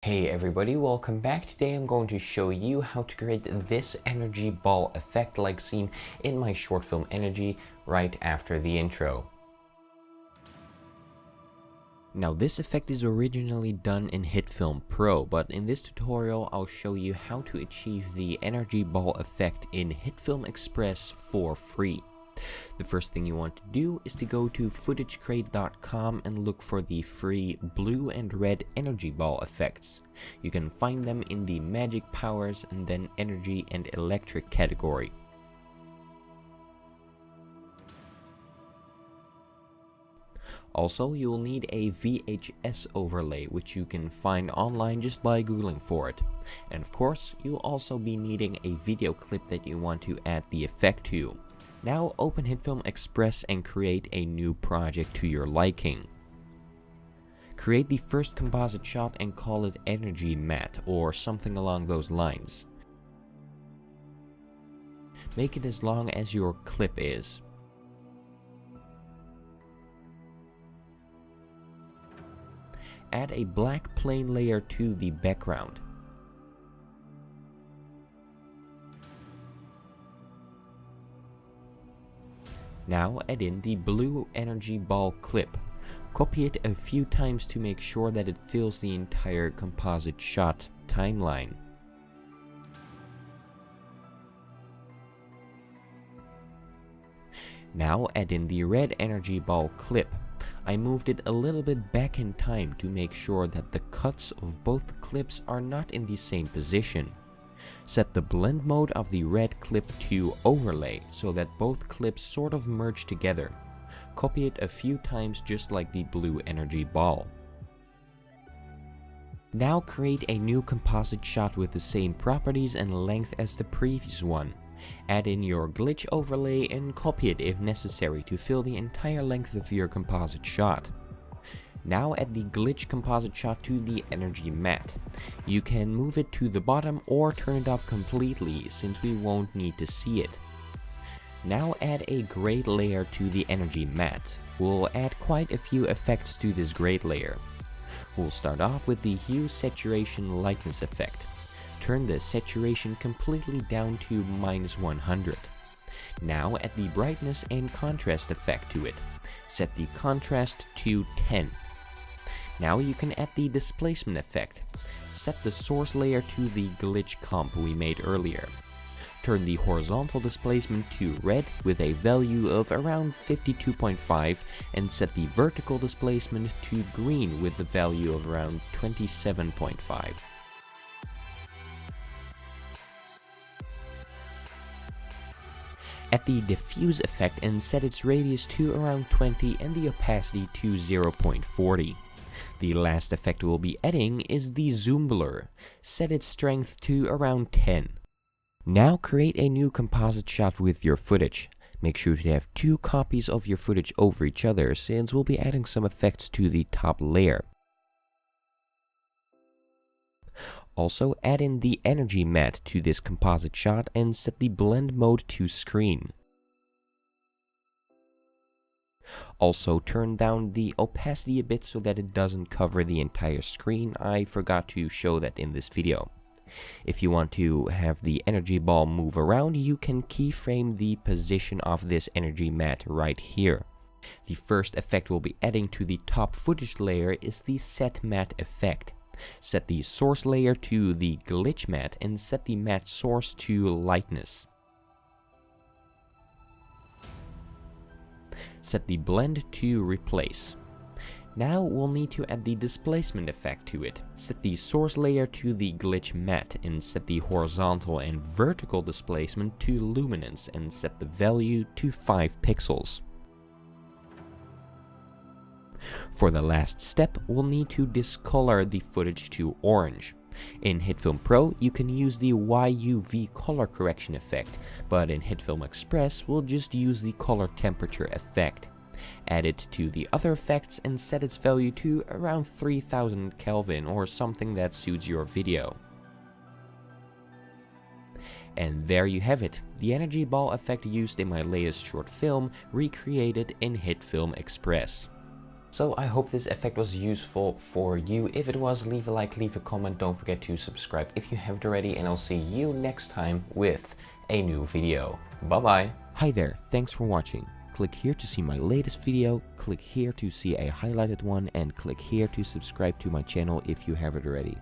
Hey everybody, welcome back. Today I'm going to show you how to create this energy ball effect like seen in my short film Energy right after the intro. Now this effect is originally done in HitFilm Pro, but in this tutorial I'll show you how to achieve the energy ball effect in HitFilm Express for free. The first thing you want to do is to go to footagecrate.com and look for the free blue and red energy ball effects. You can find them in the magic powers and then energy and electric category. Also, you'll need a VHS overlay, which you can find online just by googling for it. And of course, you'll also be needing a video clip that you want to add the effect to. Now open HitFilm Express and create a new project to your liking. Create the first composite shot and call it Energy Matte or something along those lines. Make it as long as your clip is. Add a black plane layer to the background. Now add in the blue energy ball clip. Copy it a few times to make sure that it fills the entire composite shot timeline. Now add in the red energy ball clip. I moved it a little bit back in time to make sure that the cuts of both clips are not in the same position. Set the blend mode of the red clip to overlay so that both clips sort of merge together. Copy it a few times just like the blue energy ball. Now create a new composite shot with the same properties and length as the previous one. Add in your glitch overlay and copy it if necessary to fill the entire length of your composite shot. Now add the glitch composite shot to the energy matte. You can move it to the bottom or turn it off completely since we won't need to see it. Now add a grade layer to the energy matte. We'll add quite a few effects to this grade layer. We'll start off with the Hue Saturation Lightness effect. Turn the saturation completely down to -100. Now add the brightness and contrast effect to it. Set the contrast to 10. Now you can add the displacement effect. Set the source layer to the glitch comp we made earlier. Turn the horizontal displacement to red with a value of around 52.5 and set the vertical displacement to green with the value of around 27.5. Add the diffuse effect and set its radius to around 20 and the opacity to 0.40. The last effect we'll be adding is the zoom blur. Set its strength to around 10. Now create a new composite shot with your footage. Make sure to have 2 copies of your footage over each other since we'll be adding some effects to the top layer. Also add in the energy matte to this composite shot and set the blend mode to screen. Also turn down the opacity a bit so that it doesn't cover the entire screen. I forgot to show that in this video. If you want to have the energy ball move around, you can keyframe the position of this energy matte right here. The first effect we'll be adding to the top footage layer is the set matte effect. Set the source layer to the glitch matte and set the matte source to lightness. Set the blend to replace. Now we'll need to add the displacement effect to it. Set the source layer to the glitch matte and set the horizontal and vertical displacement to luminance and set the value to 5 pixels. For the last step, we'll need to discolor the footage to orange. In HitFilm Pro, you can use the YUV color correction effect, but in HitFilm Express, we'll just use the color temperature effect. Add it to the other effects and set its value to around 3000 Kelvin or something that suits your video. And there you have it, the energy ball effect used in my latest short film recreated in HitFilm Express. So I hope this effect was useful for you. If it was, leave a like, leave a comment, don't forget to subscribe if you haven't already, and I'll see you next time with a new video. Bye bye. Hi there, thanks for watching. Click here to see my latest video, click here to see a highlighted one, and click here to subscribe to my channel if you haven't already.